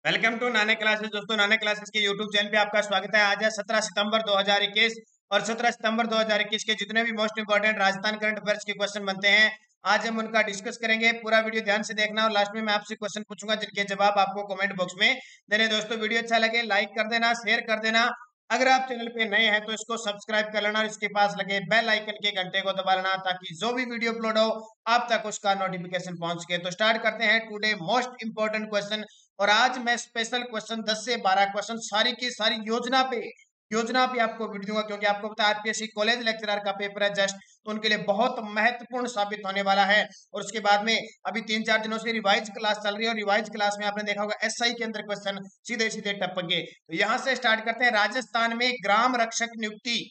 Welcome to नाने classes. दोस्तों, नाने क्लासेस के यूट्यूब चैनल पे आपका स्वागत है। आज है 17 सितंबर 2021 और 17 सितंबर 2021 के जितने भी most important Rajasthan current affairs के क्वेश्चन बनते हैं, आज हम उनका डिस्कस करेंगे। पूरा वीडियो ध्यान से देखना और लास्ट में मैं आपसे क्वेश्चन पूछूंगा जिनके जवाब आपको कमेंट बॉक्स में देने। दोस्तों, वीडियो अच्छा लगे लाइक कर देना, शेयर कर देना। अगर आप चैनल पे नए हैं तो इसको सब्सक्राइब कर लेना और इसके पास लगे बेल आइकन के घंटे को दबा लेना ताकि जो भी वीडियो अपलोड हो आप तक उसका नोटिफिकेशन पहुंच सके। तो स्टार्ट करते हैं टुडे मोस्ट इंपोर्टेंट क्वेश्चन। और आज मैं स्पेशल क्वेश्चन 10 से 12 क्वेश्चन सारी की सारी योजना पे आपको वीडियो दूंगा, क्योंकि आपको पता है आरपीएससी कॉलेज लेक्चरर का पेपर है जस्ट, तो उनके लिए बहुत महत्वपूर्ण साबित होने वाला है। और उसके बाद में अभी 3-4 दिनों से रिवाइज क्लास चल रही है और रिवाइज क्लास में आपने देखा होगा एसआई के अंदर क्वेश्चन सीधे सीधे टपके। तो यहाँ से स्टार्ट करते हैं। राजस्थान में ग्राम रक्षक नियुक्ति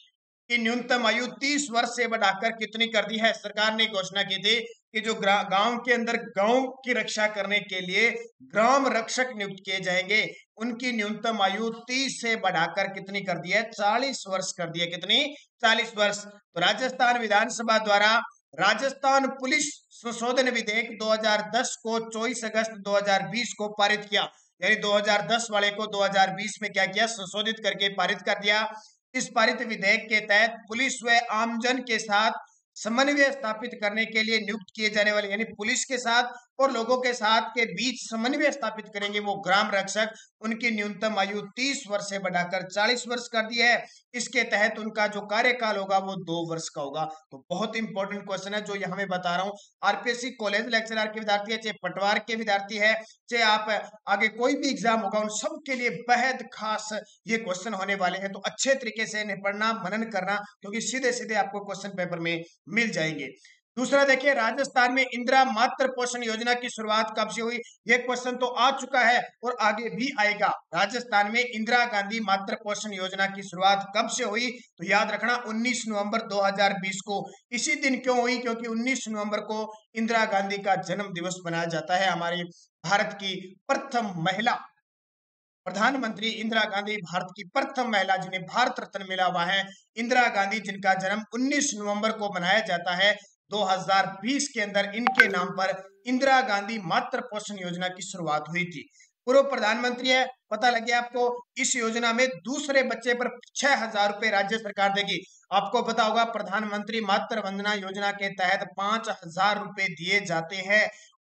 की न्यूनतम आयु 30 वर्ष से बढ़ाकर कितनी कर दी है? सरकार ने घोषणा की थी कि जो गांव के अंदर गांव की रक्षा करने के लिए ग्राम रक्षक नियुक्त किए जाएंगे, उनकी न्यूनतम आयु 30 से बढ़ाकर कितनी कर दी है? 40 वर्ष कर दी है। कितनी? 40 वर्ष। तो राजस्थान विधानसभा द्वारा राजस्थान पुलिस संशोधन विधेयक 2010 को 24 अगस्त 2020 को पारित किया। यानी 2010 वाले को 2020 में क्या किया? संशोधित करके पारित कर दिया। इस पारित विधेयक के तहत पुलिस व आमजन के साथ समन्वय स्थापित करने के लिए नियुक्त किए जाने वाले, यानी पुलिस के साथ और लोगों के साथ के बीच समन्वय स्थापित करेंगे वो ग्राम रक्षक, उनकी न्यूनतम आयु 30 वर्ष से बढ़ाकर 40 वर्ष कर दी है। इसके तहत उनका जो कार्यकाल होगा वो 2 वर्ष का होगा। तो बहुत इंपॉर्टेंट क्वेश्चन है जो यहाँ मैं बता रहा हूँ। आरपीएससी कॉलेज लेक्चरर के विद्यार्थी है, चाहे पटवार के विद्यार्थी है, चाहे आप आगे कोई भी एग्जाम होगा, उन सब के लिए बेहद खास ये क्वेश्चन होने वाले हैं। तो अच्छे तरीके से इन्हें पढ़ना, मनन करना, क्योंकि सीधे सीधे आपको क्वेश्चन पेपर में मिल जाएंगे। दूसरा देखिए, राजस्थान में इंदिरा मातृ पोषण योजना की शुरुआत कब से हुई? ये क्वेश्चन तो आ चुका है और आगे भी आएगा। राजस्थान में इंदिरा गांधी मातृ पोषण योजना की शुरुआत कब से हुई? तो याद रखना 19 नवंबर 2020 को। इसी दिन क्यों हुई? क्योंकि 19 नवंबर को इंदिरा गांधी का जन्म दिवस मनाया जाता है। हमारी भारत की प्रथम महिला प्रधानमंत्री इंदिरा गांधी भारत की प्रथम महिला जिन्हें भारत रत्न मिला हुआ है, इंदिरा गांधी, जिनका जन्म 19 नवंबर को मनाया जाता है। 2020 के अंदर इनके नाम पर इंदिरा गांधी मातृ पोषण योजना की शुरुआत हुई थी। पूर्व प्रधानमंत्री है, पता लगे आपको। इस योजना में दूसरे बच्चे पर 6,000 रुपए राज्य सरकार देगी। आपको पता होगा प्रधानमंत्री मातृ वंदना योजना के तहत 5,000 रुपए दिए जाते हैं।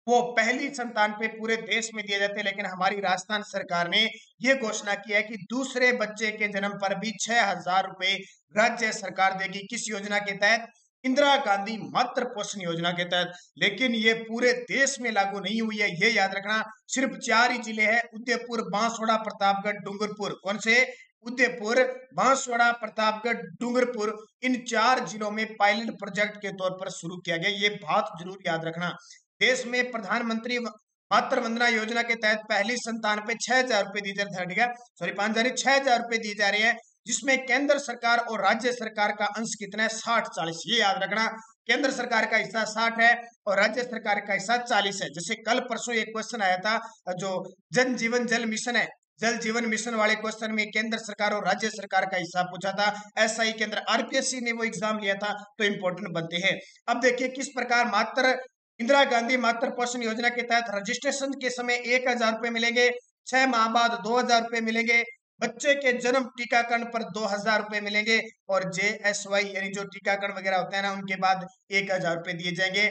वो पहली संतान पे पूरे देश में दिए जाते हैं, लेकिन हमारी राजस्थान सरकार ने ये घोषणा की है कि दूसरे बच्चे के जन्म पर भी 6,000 रुपए राज्य सरकार देगी। किस योजना के तहत? इंदिरा गांधी मातृ पोषण योजना के तहत। लेकिन ये पूरे देश में लागू नहीं हुई है, ये याद रखना। सिर्फ 4 ही जिले हैं, उदयपुर, बांसवाड़ा, प्रतापगढ़, डूंगरपुर। कौन से? उदयपुर, बांसवाड़ा, प्रतापगढ़, डूंगरपुर। इन 4 जिलों में पायलट प्रोजेक्ट के तौर पर शुरू किया गया। ये बात जरूर याद रखना। देश में प्रधानमंत्री मातृ वंदना योजना के तहत पहली संतान पे 6,000 रुपए दी जा रही है। ठीक है, सॉरी 5,000, 6,000 रुपए दी जा रही है, जिसमें केंद्र सरकार और राज्य सरकार का अंश कितना है? 60-40। ये याद रखना, केंद्र सरकार का हिस्सा 60 है और राज्य सरकार का हिस्सा 40 है। जैसे कल परसों एक क्वेश्चन आया था, जो जन जीवन जल मिशन है, जल जीवन मिशन वाले क्वेश्चन में केंद्र सरकार और राज्य सरकार का हिस्सा पूछा था। एसआई के अंदर आरपीएससी ने वो एग्जाम लिया था, तो इंपॉर्टेंट बनते हैं। अब देखिए किस प्रकार मात्र इंदिरा गांधी मातृ पोषण योजना के तहत रजिस्ट्रेशन के समय 1,000 रुपए मिलेंगे, 6 माह बाद 2,000 रुपए मिलेंगे, बच्चे के जन्म टीकाकरण पर 2,000 रुपए मिलेंगे, और जेएसवाई यानी जो टीकाकरण वगैरह होता है ना, उनके बाद 1,000 रुपए दिए जाएंगे।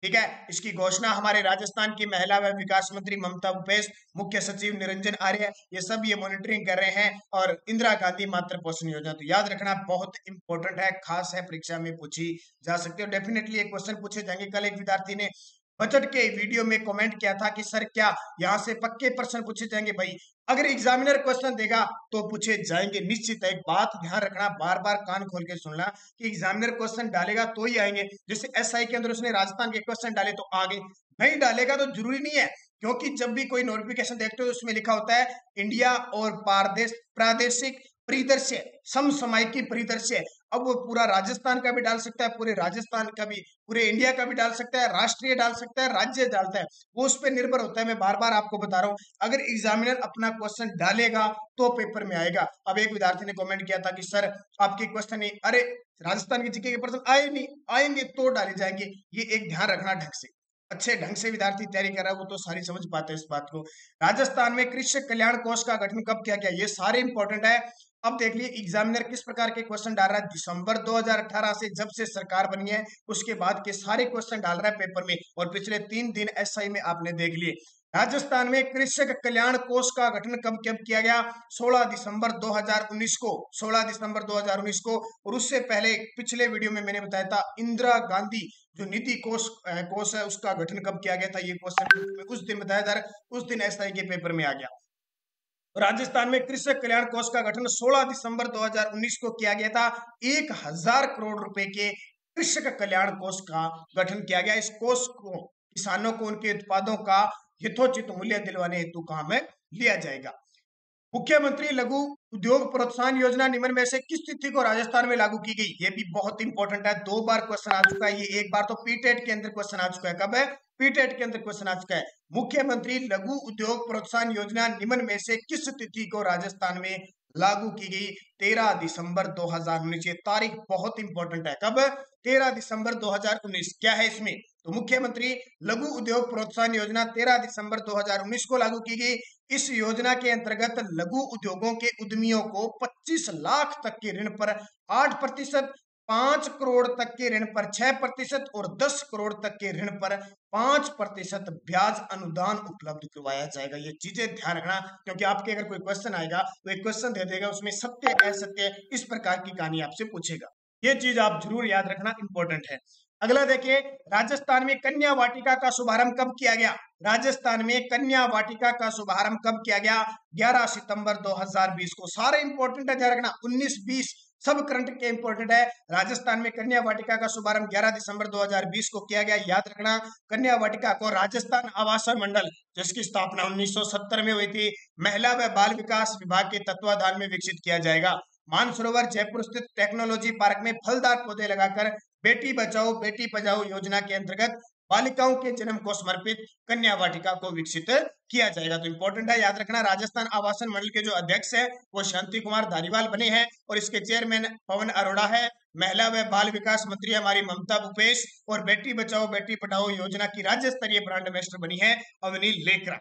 ठीक है, इसकी घोषणा हमारे राजस्थान की महिला व विकास मंत्री ममता भूपेश, मुख्य सचिव निरंजन आर्य, ये सब ये मॉनिटरिंग कर रहे हैं। और इंदिरा गांधी मातृ पोषण योजना तो याद रखना बहुत इंपॉर्टेंट है, खास है, परीक्षा में पूछी जा सकती है। डेफिनेटली एक क्वेश्चन पूछे जाएंगे। कल एक विद्यार्थी ने बजट के वीडियो में कमेंट किया था कि सर क्या यहाँ से पक्के प्रश्न पूछे जाएंगे? भाई अगर एग्जामिनर क्वेश्चन देगा तो पूछे जाएंगे, निश्चित है। एक बात ध्यान रखना, बार बार कान खोल के सुनना कि एग्जामिनर क्वेश्चन डालेगा तो ही आएंगे। जैसे एसआई के अंदर उसने राजस्थान के क्वेश्चन डाले तो आगे, नहीं डालेगा तो जरूरी नहीं है। क्योंकि जब भी कोई नोटिफिकेशन देखते हो तो उसमें लिखा होता है इंडिया और प्रादेशिक परिदृश्य, समसामयिकी परिदृश्य। अब वो पूरा राजस्थान का भी डाल सकता है, पूरे राजस्थान का भी, पूरे इंडिया का भी डाल सकता है, राष्ट्रीय डाल सकता है, राज्य डालता है, वो उस पर निर्भर होता है। मैं बार बार आपको बता रहा हूँ, अगर एग्जामिनर अपना क्वेश्चन डालेगा तो पेपर में आएगा। अब एक विद्यार्थी ने कमेंट किया था कि सर आपके क्वेश्चन नहीं, अरे राजस्थान के जीके के प्रश्न आए नहीं, आएंगे तो डाले जाएंगे। ये एक ध्यान रखना ढंग से। अच्छे ढंग से विद्यार्थी तैयारी कर रहा है वो तो सारी समझ पाते हैं इस बात को। राजस्थान में कृषक कल्याण कोष का गठन कब किया गया, ये सारे इंपॉर्टेंट है। अब देख लिए एग्जामिनर किस प्रकार के क्वेश्चन डाल रहा है। दिसंबर 2018 से जब से सरकार बनी है उसके बाद के सारे क्वेश्चन डाल रहा है पेपर में, और पिछले 3 दिन एसआई में आपने देख लिए। राजस्थान में कृषक कल्याण कोष का गठन कब कब किया गया, 16 दिसंबर 2019 को, 16 दिसंबर 2019 को। और उससे पहले पिछले वीडियो में मैंने बताया था इंदिरा गांधी जो निधि कोष है उसका गठन कब किया गया था, ये क्वेश्चन उस दिन बताया था, उस दिन एसआई के पेपर में आ गया। राजस्थान में कृषक कल्याण कोष का गठन 16 दिसंबर 2019 को किया गया था। 1000 करोड़ रुपए के कृषक कल्याण कोष का गठन किया गया। इस कोष को किसानों को उनके उत्पादों का यथोचित मूल्य दिलवाने हेतु काम में लिया जाएगा। मुख्यमंत्री लघु उद्योग प्रोत्साहन योजना निम्न में से किस तिथि को राजस्थान में लागू की गई, ये भी बहुत इंपॉर्टेंट है। 2 बार क्वेश्चन आ चुका है, ये एक बार तो पीटेट के अंदर क्वेश्चन आ चुका है। कब है, पीटेट के अंदर क्वेश्चन आ चुका है। मुख्यमंत्री लघु उद्योग प्रोत्साहन योजना निम्न में से किस तिथि को राजस्थान में लागू की गई, 13 दिसंबर 2019। ये तारीख बहुत इंपॉर्टेंट है। कब, 13 दिसंबर 2019। क्या है इसमें, तो मुख्यमंत्री लघु उद्योग प्रोत्साहन योजना 13 दिसंबर 2019 को लागू की गई। इस योजना के अंतर्गत लघु उद्योगों के उद्यमियों को 25 लाख तक के ऋण पर 8%, 5 करोड़ तक के ऋण पर 6% और 10 करोड़ तक के ऋण पर 5% ब्याज अनुदान उपलब्ध करवाया जाएगा। ये चीजें ध्यान रखना, क्योंकि आपके अगर कोई क्वेश्चन आएगा तो एक क्वेश्चन दे देगा उसमें सत्य असत्य इस प्रकार की कहानी आपसे पूछेगा। ये चीज आप जरूर याद रखना, इंपॉर्टेंट है। अगला देखिए, राजस्थान में कन्या वाटिका का शुभारंभ कब किया गया। राजस्थान में कन्या वाटिका का शुभारंभ कब किया गया, 11 सितंबर 2020 को। सारे इंपॉर्टेंट है, ध्यान रखना। 19-20 सब करंट के इंपॉर्टेंट है। राजस्थान में कन्या वाटिका का शुभारंभ 11 दिसंबर 2020 को किया गया, याद रखना। कन्या वाटिका को राजस्थान आवासन मंडल जिसकी स्थापना 1970 में हुई थी, महिला व बाल विकास विभाग के तत्वाधान में विकसित किया जाएगा। मानसरोवर जयपुर स्थित टेक्नोलॉजी पार्क में फलदार पौधे लगाकर बेटी बचाओ बेटी पढ़ाओ योजना के अंतर्गत बालिकाओं के जन्म को समर्पित कन्या वाटिका को विकसित किया जाएगा। तो इंपॉर्टेंट है, याद रखना। राजस्थान आवासन मंडल के जो अध्यक्ष है वो शांति कुमार धारीवाल बने हैं और इसके चेयरमैन पवन अरोड़ा है। महिला व बाल विकास मंत्री हमारी ममता भूपेश, और बेटी बचाओ बेटी पढ़ाओ योजना की राज्य स्तरीय ब्रांड एम्बेसडर बनी है अवनी लेकरा।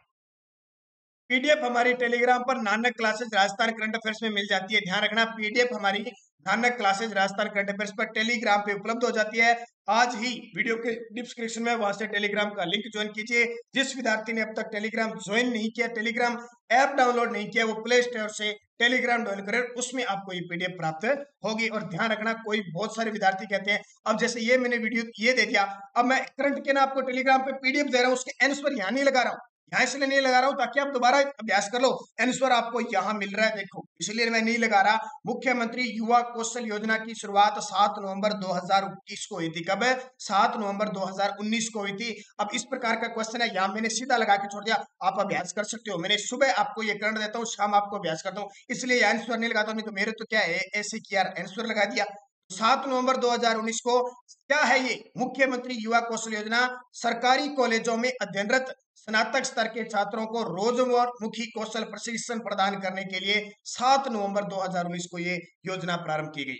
पीडीएफ हमारी टेलीग्राम पर Nanak classes Rajasthan current affairs में मिल जाती है, ध्यान रखना। पीडीएफ हमारी Nanak classes Rajasthan current affairs पर टेलीग्राम पे उपलब्ध हो जाती है। आज ही वीडियो के डिस्क्रिप्शन में वहां से टेलीग्राम का लिंक ज्वाइन कीजिए। जिस विद्यार्थी ने अब तक टेलीग्राम ज्वाइन नहीं किया, टेलीग्राम ऐप डाउनलोड नहीं किया, वो प्ले स्टोर से टेलीग्राम डाउनलोड करें, उसमें आपको ये पीडीएफ प्राप्त होगी। और ध्यान रखना, कोई बहुत सारे विद्यार्थी कहते हैं अब जैसे ये मैंने वीडियो ये दे दिया, अब मैं करंट के ना आपको टेलीग्राम पे पीडीएफ दे रहा हूँ, उसके आंसर यहाँ नहीं लगा रहा हूँ, यहाँ इसलिए नहीं लगा रहा हूं ताकि आप दोबारा अभ्यास कर लो। आंसर आपको यहाँ मिल रहा है, देखो इसलिए मैं नहीं लगा रहा। मुख्यमंत्री युवा कौशल योजना की शुरुआत 7 नवंबर 2021 को हुई थी। कब है, 7 नवंबर 2019 को हुई थी। अब इस प्रकार का क्वेश्चन है, यहाँ मैंने सीधा लगा के छोड़ दिया, आप अभ्यास कर सकते हो। मैंने सुबह आपको ये करंट देता हूँ, शाम आपको अभ्यास करता हूँ, इसलिए आंसर नहीं लगाता हूँ। नहीं तो मेरे तो क्या है ऐसे किया, आंसर लगा दिया। 7 नवंबर 2019 को क्या है ये, मुख्यमंत्री युवा कौशल योजना सरकारी कॉलेजों में अध्ययनरत स्नातक स्तर के छात्रों को रोजगारोन्मुखी कौशल प्रशिक्षण प्रदान करने के लिए 7 नवंबर 2019 को ये योजना प्रारंभ की गई।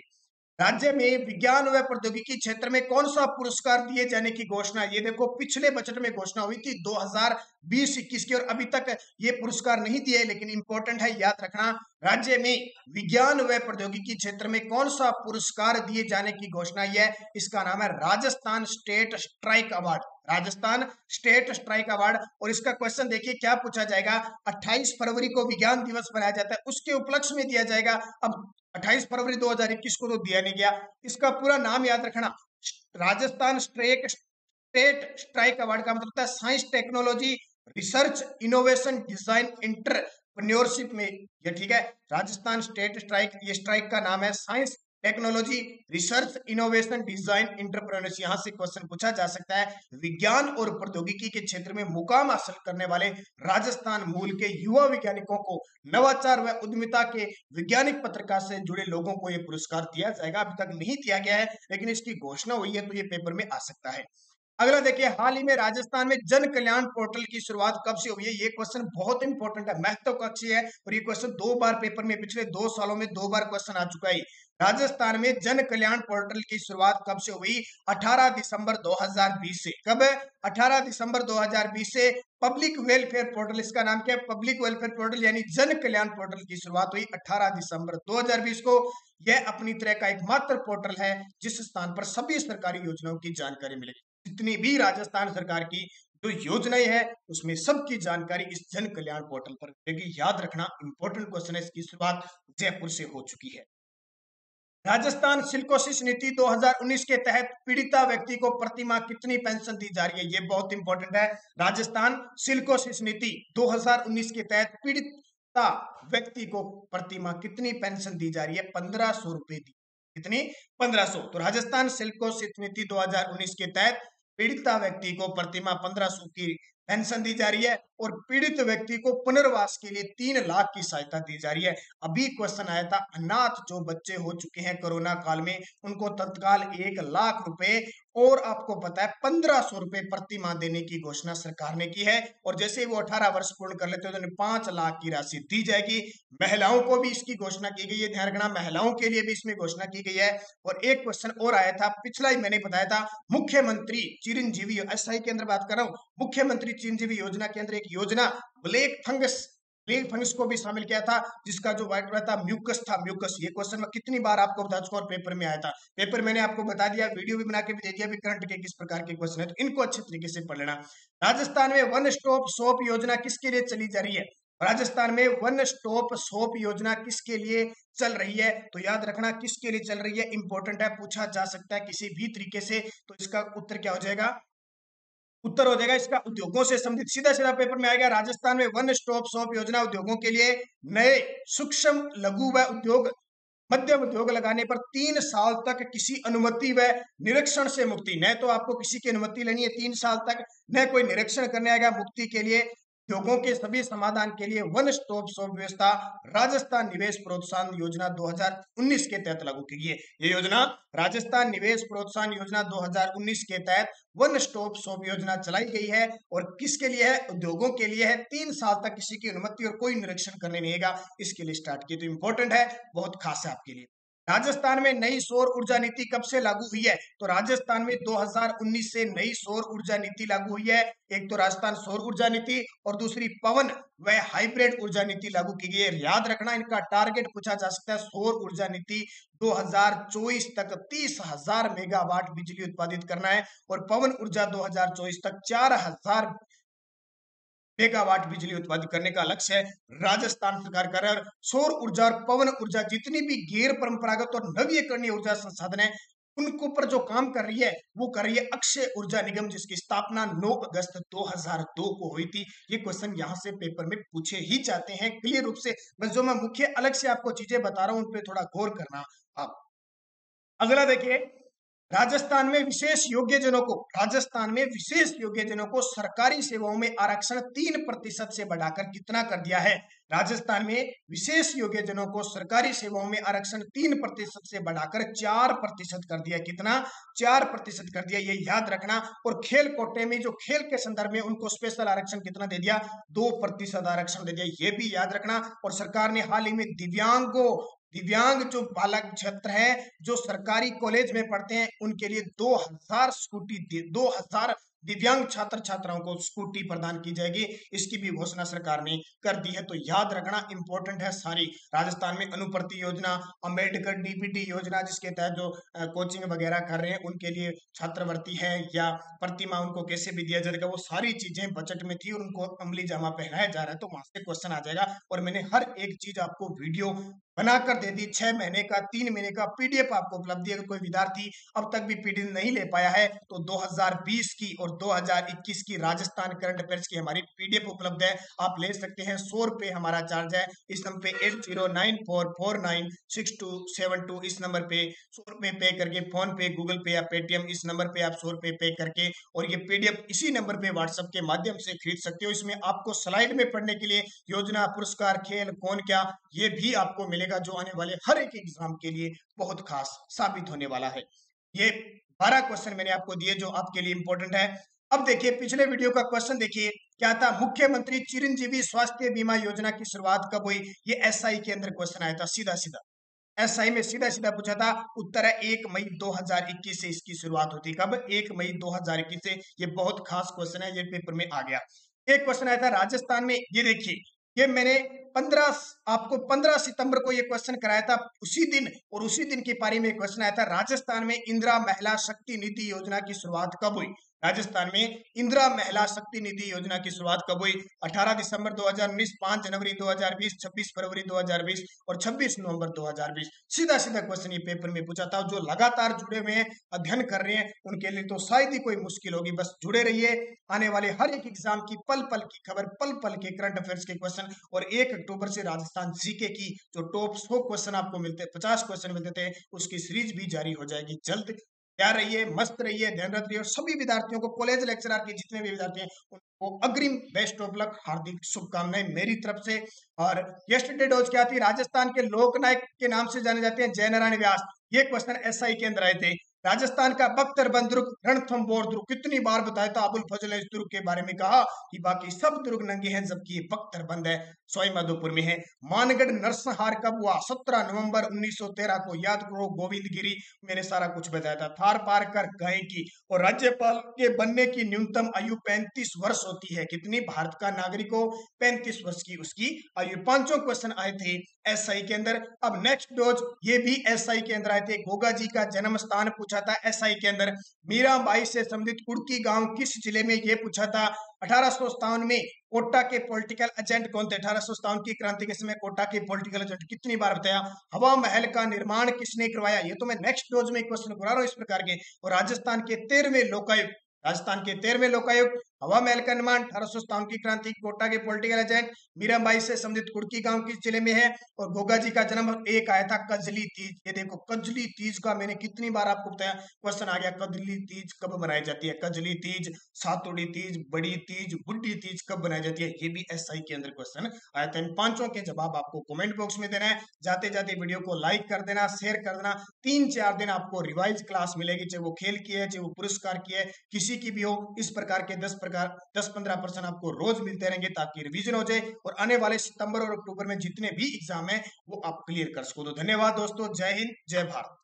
राज्य में विज्ञान व प्रौद्योगिकी क्षेत्र में कौन सा पुरस्कार दिए जाने की घोषणा, ये देखो पिछले बजट में घोषणा हुई थी 2020-21 की, और अभी तक ये पुरस्कार नहीं दिए, लेकिन इंपॉर्टेंट है, याद रखना। राज्य में विज्ञान व प्रौद्योगिकी क्षेत्र में कौन सा पुरस्कार दिए जाने की घोषणा है, इसका नाम है Rajasthan state strike award. Rajasthan state strike award. और इसका क्वेश्चन देखिए क्या पूछा जाएगा, 28 फरवरी को विज्ञान दिवस मनाया जाता है, उसके उपलक्ष्य में दिया जाएगा। अब 28 फरवरी 2021 को तो दिया नहीं गया, इसका पूरा नाम याद रखना, राजस्थान स्टेट स्ट्राइक अवार्ड का मतलब होता है science technology research innovation design entrepreneurship में, ये ठीक है। राजस्थान स्टेट स्ट्राइक, ये स्ट्राइक का नाम है science technology research innovation design entrepreneurship. यहां से क्वेश्चन पूछा जा सकता है, विज्ञान और प्रौद्योगिकी के क्षेत्र में मुकाम हासिल करने वाले राजस्थान मूल के युवा वैज्ञानिकों को नवाचार व उद्यमिता के वैज्ञानिक पत्रिका से जुड़े लोगों को यह पुरस्कार दिया जाएगा। अभी तक नहीं दिया गया है, लेकिन इसकी घोषणा हुई है तो ये पेपर में आ सकता है। अगला देखिए, हाल ही में राजस्थान में जन कल्याण पोर्टल की शुरुआत कब से हुई है? ये क्वेश्चन बहुत इंपॉर्टेंट है, महत्वाकांक्षी है और ये क्वेश्चन 2 बार पेपर में पिछले 2 सालों में 2 बार क्वेश्चन आ चुका है। राजस्थान में जन कल्याण पोर्टल की शुरुआत कब से हुई? 18 दिसंबर 2020 से। कब है? 18 दिसंबर 2020 से। पब्लिक वेलफेयर पोर्टल, इसका नाम क्या है? पब्लिक वेलफेयर पोर्टल यानी जन कल्याण पोर्टल की शुरुआत हुई 18 दिसंबर 2020 को। यह अपनी तरह का एकमात्र पोर्टल है जिस स्थान पर सभी सरकारी योजनाओं की जानकारी मिलेगी। जितनी भी राजस्थान सरकार की जो योजनाएं हैं उसमें सबकी जानकारी इस जन कल्याण पोर्टल पर मिलेगी। याद रखना, इंपॉर्टेंट क्वेश्चन है। इसकी शुरुआत जयपुर से हो चुकी है। राजस्थान सिल्कोसिस नीति 2019 के तहत पीड़िता व्यक्ति को प्रति माह कितनी पेंशन दी जा रही है? ये बहुत इंपॉर्टेंट है। राजस्थान सिल्कोसिस नीति 2019 के तहत पीड़िता व्यक्ति को प्रति माह कितनी पेंशन दी जा रही है? 1500 रुपए दी। कितनी? 1500। तो राजस्थान सिल्कोसिस नीति 2019 के तहत पीड़िता व्यक्ति को प्रति माह 1500 की पेंशन दी जा रही है और पीड़ित व्यक्ति को पुनर्वास के लिए 3 लाख की सहायता दी जा रही है। अभी क्वेश्चन आया था, अनाथ जो बच्चे हो चुके हैं कोरोना काल में उनको तत्काल 1 लाख रुपए और आपको पता है 1500 रुपए प्रति माह देने की घोषणा सरकार ने की है। और जैसे ही वो 18 वर्ष पूर्ण कर लेते हैं तो उन्हें 5 लाख की राशि दी जाएगी। महिलाओं को भी इसकी घोषणा की गई है, ध्यान रखना, महिलाओं के लिए भी इसमें घोषणा की गई है। और एक क्वेश्चन और आया था, पिछला ही मैंने बताया था, मुख्यमंत्री चिरंजीवी, एसआई के अंदर बात कर रहा हूं, मुख्यमंत्री चिरंजीवी योजना के अंदर एक योजना ब्लैक फंगस को भी शामिल किया था, जिसका जो वाइट था म्यूकस था, म्यूकस। ये क्वेश्चन मैं कितनी बार आपको बता चुका और पेपर में आया था। पेपर मैंने आपको बता दिया, वीडियो भी बना के भी दे दिया, करंट के किस प्रकार के क्वेश्चन है, तो इनको अच्छे तरीके से पढ़ लेना। राजस्थान में वन स्टॉप शॉप योजना किसके लिए चली जा रही है? राजस्थान में वन स्टॉप शॉप योजना किसके लिए चल रही है? तो याद रखना, किसके लिए चल रही है, इंपॉर्टेंट है, पूछा जा सकता है किसी भी तरीके से। तो इसका उत्तर क्या हो जाएगा? उत्तर हो जाएगा इसका उद्योगों से संबंधित। सीधा सीधा पेपर में आएगा, राजस्थान में वन स्टॉप शॉप योजना उद्योगों के लिए, नए सूक्ष्म लघु व उद्योग मध्यम उद्योग लगाने पर 3 साल तक किसी अनुमति व निरीक्षण से मुक्ति। न तो आपको किसी की अनुमति लेनी है 3 साल तक, न कोई निरीक्षण करने आएगा मुक्ति के लिए। उद्योगों के सभी समाधान के लिए वन स्टॉप शॉप व्यवस्था राजस्थान निवेश प्रोत्साहन योजना 2019 के तहत लागू की गई है। ये योजना राजस्थान निवेश प्रोत्साहन योजना 2019 के तहत वन स्टॉप शॉप योजना चलाई गई है। और किसके लिए है? उद्योगों के लिए है। 3 साल तक किसी की अनुमति और कोई निरीक्षण करने नहीं है, इसके लिए स्टार्ट की। तो इंपॉर्टेंट है, बहुत खास है आपके लिए। राजस्थान में नई सौर ऊर्जा नीति कब से लागू हुई है? तो राजस्थान में 2019 से नई सौर ऊर्जा नीति लागू हुई है। एक तो राजस्थान सौर ऊर्जा नीति और दूसरी पवन व हाइब्रिड ऊर्जा नीति लागू की गई है। याद रखना, इनका टारगेट पूछा जा सकता है। सौर ऊर्जा नीति 2024 तक 30,000 मेगावाट बिजली उत्पादित करना है और पवन ऊर्जा 2024 तक 4,000 मेगावाट बिजली उत्पादित करने का लक्ष्य है राजस्थान सरकार कर रहा है। सौर ऊर्जा और पवन ऊर्जा जितनी भी गैर परंपरागत और नवीकरणीय ऊर्जा संसाधन है उनको पर जो काम कर रही है वो कर रही है अक्षय ऊर्जा निगम, जिसकी स्थापना 9 अगस्त 2002 को हुई थी। ये क्वेश्चन यहां से पेपर में पूछे ही जाते हैं क्लियर रूप से। बस जो मैं मुख्य अलग से आपको चीजें बता रहा हूं उन पर थोड़ा गौर करना आप। अगला देखिए, राजस्थान में विशेष योग्यजनों को सरकारी सेवाओं में आरक्षण 3% से बढ़ाकर कितना कर दिया है? राजस्थान में विशेष योग्यजनों को सरकारी सेवाओं में आरक्षण 3% से बढ़ाकर 4% कर दिया। कितना? 4% कर दिया, ये याद रखना। और खेल कोटे में जो खेल के संदर्भ में उनको स्पेशल आरक्षण कितना दे दिया? 2% आरक्षण दे दिया, ये भी याद रखना। और सरकार ने हाल ही में दिव्यांग जो बालक छात्र हैं जो सरकारी कॉलेज में पढ़ते हैं उनके लिए 2000 दिव्यांग छात्र छात्राओं को स्कूटी प्रदान की जाएगी। इसकी भी घोषणा सरकार ने कर दी है। तो याद रखना, इंपॉर्टेंट है सारी। राजस्थान में अनुप्रति योजना, अम्बेडकर डीपीटी योजना जिसके तहत जो कोचिंग वगैरह कर रहे हैं उनके लिए छात्रवृत्ति है या प्रतिमा उनको कैसे भी दिया जाएगा, वो सारी चीजें बजट में थी और उनको अमली जामा पहनाया जा रहा है। तो वहां से क्वेश्चन आ जाएगा और मैंने हर एक चीज आपको वीडियो बनाकर दे दी। 6 महीने का 3 महीने का पीडीएफ आपको उपलब्ध है। अगर कोई विद्यार्थी अब तक भी पीडीएफ नहीं ले पाया है तो 2020 की और 2021 की राजस्थान करंट अफेयर्स की हमारी पीडीएफ उपलब्ध है, आप ले सकते हैं। 100 रुपए हमारा चार्ज है। इस नंबर पे 8094496272 इस नंबर पे 100 रुपए पे करके फोन पे, गूगल पे या पेटीएम, इस नंबर पे आप 100 रुपए पे करके और ये पीडीएफ इसी नंबर पे व्हाट्सएप के माध्यम से खरीद सकते हो। इसमें आपको स्लाइड में पढ़ने के लिए योजना, पुरस्कार, खेल, कौन क्या, ये भी आपको मिलेगा जो आने वाले हर एक एग्जाम के लिए बहुत खास साबित होने वाला है। ये 12 क्वेश्चन मैंने आपको दिए जो आपके लिए इंपॉर्टेंट है। अब देखिए पिछले वीडियो का क्वेश्चन देखिए क्या था, मुख्यमंत्री चिरंजीवी स्वास्थ्य बीमा योजना की शुरुआत कब हुई? ये एसआई के अंदर क्वेश्चन आया था, सीधा सीधा एसआई में सीधा सीधा पूछा था। उत्तर है 1 मई 2021 से इसकी शुरुआत होती। कब? 1 मई 2021 से। ये बहुत खास क्वेश्चन है, ये पेपर में आ गया। एक क्वेश्चन आया था राजस्थान में, ये देखिए ये मैंने 15 सितंबर को ये क्वेश्चन कराया था उसी दिन, और उसी दिन की पारी में क्वेश्चन आया था राजस्थान में इंदिरा महिला शक्ति निधि योजना की शुरुआत कब हुई? राजस्थान में इंदिरा महिला शक्ति निधि योजना की शुरुआत कब हुई? 18 दिसंबर 2019, 5 जनवरी 2020, 26 फरवरी 2020 और 26 नवंबर 2020। सीधा सीधा क्वेश्चन ये पेपर में पूछा था। जो लगातार जुड़े हुए हैं, अध्ययन कर रहे हैं, उनके लिए तो शायद ही कोई मुश्किल होगी। बस जुड़े रहिए, आने वाले हर एक एग्जाम की पल पल की खबर, पल पल के करंट अफेयर्स के क्वेश्चन, और 1 अक्टूबर से राजस्थान जीके की जो टॉप 100 क्वेश्चन आपको मिलते, 50 क्वेश्चन मिलते थे, उसकी सीरीज भी जारी हो जाएगी जल्द। तैयार रहिए, मस्त रहिए, ध्यान रखिए। और सभी विद्यार्थियों को, कॉलेज लेक्चरर के जितने भी विद्यार्थी हैं, उनको अग्रिम बेस्ट ऑफ लक, हार्दिक शुभकामनाएं मेरी तरफ से। और यस्टरडे डोज क्या थी? राजस्थान के लोकनायक के नाम से जाने जाते हैं जयनारायण व्यास। ये क्वेश्चन एसआई के अंदर आए थे। राजस्थान का बख्तरबंद दुर्ग, रणथंभौर दुर्ग, कितनी बार बताया था अबुल फजल ने इस दुर्ग के बारे में कहा कि बाकी सब दुर्ग नंगे हैं जबकि ये बख्तरबंद है, सवाई माधोपुर में है। मानगढ़ नरसंहार कब हुआ? 17 नवंबर 1913 को, याद करो गोविंदगिरी, मैंने सारा कुछ बताया था। थार पार कर गए की। और राज्यपाल के बनने की न्यूनतम आयु 35 वर्ष होती है। कितनी? भारत का नागरिक हो 35 वर्ष की उसकी आयु। पांचों क्वेश्चन आए थे एसआई के अंदर। अब नेक्स्ट डोज, ये भी एसआई के अंदर आए थे। गोगा जी का जन्म स्थान पूछा था एसआई के अंदर। मीराबाई से संबंधित कुर्की गांव किस जिले में? ये पूछा था। 1857 में कोटा के पॉलिटिकल एजेंट कौन थे? 1857 की क्रांति के समय कोटा के पॉलिटिकल एजेंट, कितनी बार बताया। हवा महल का निर्माण किसने करवाया? ये तो मैं नेक्स्ट डोज में क्वेश्चन करा रहा हूं इस प्रकार के। और राजस्थान के 13वें लोकायुक्त, राजस्थान के 13वें लोकायुक्त, हवा महल का निर्माण, 1857 की क्रांति, कोटा के पॉलिटिकल एजेंट, मीराबाई से संबंधित कुर्की गांव किस जिले में है, और गोगा जी का जन्म एक आया था कजली तीज। ये देखो कजली तीज का मैंने कितनी बार आपको बताया, क्वेश्चन आ गया। कजली तीज कब मनाई जाती है? कजली तीज, सातुड़ी तीज, बड़ी तीज, बुड्ढी तीज कब बनाई जाती है? ये भी एसआई के अंदर क्वेश्चन आया था। इन पांचों के जवाब आपको कमेंट बॉक्स में देना है। जाते जाते वीडियो को लाइक कर देना, शेयर कर देना। 3-4 दिन आपको रिवाइज क्लास मिलेगी, चाहे वो खेल की है, चाहे वो पुरस्कार की है, किसी की भी हो। इस प्रकार के 10-15% आपको रोज मिलते रहेंगे ताकि रिवीजन हो जाए और आने वाले सितंबर और अक्टूबर में जितने भी एग्जाम है वो आप क्लियर कर सको। तो धन्यवाद दोस्तों, जय हिंद, जय भारत।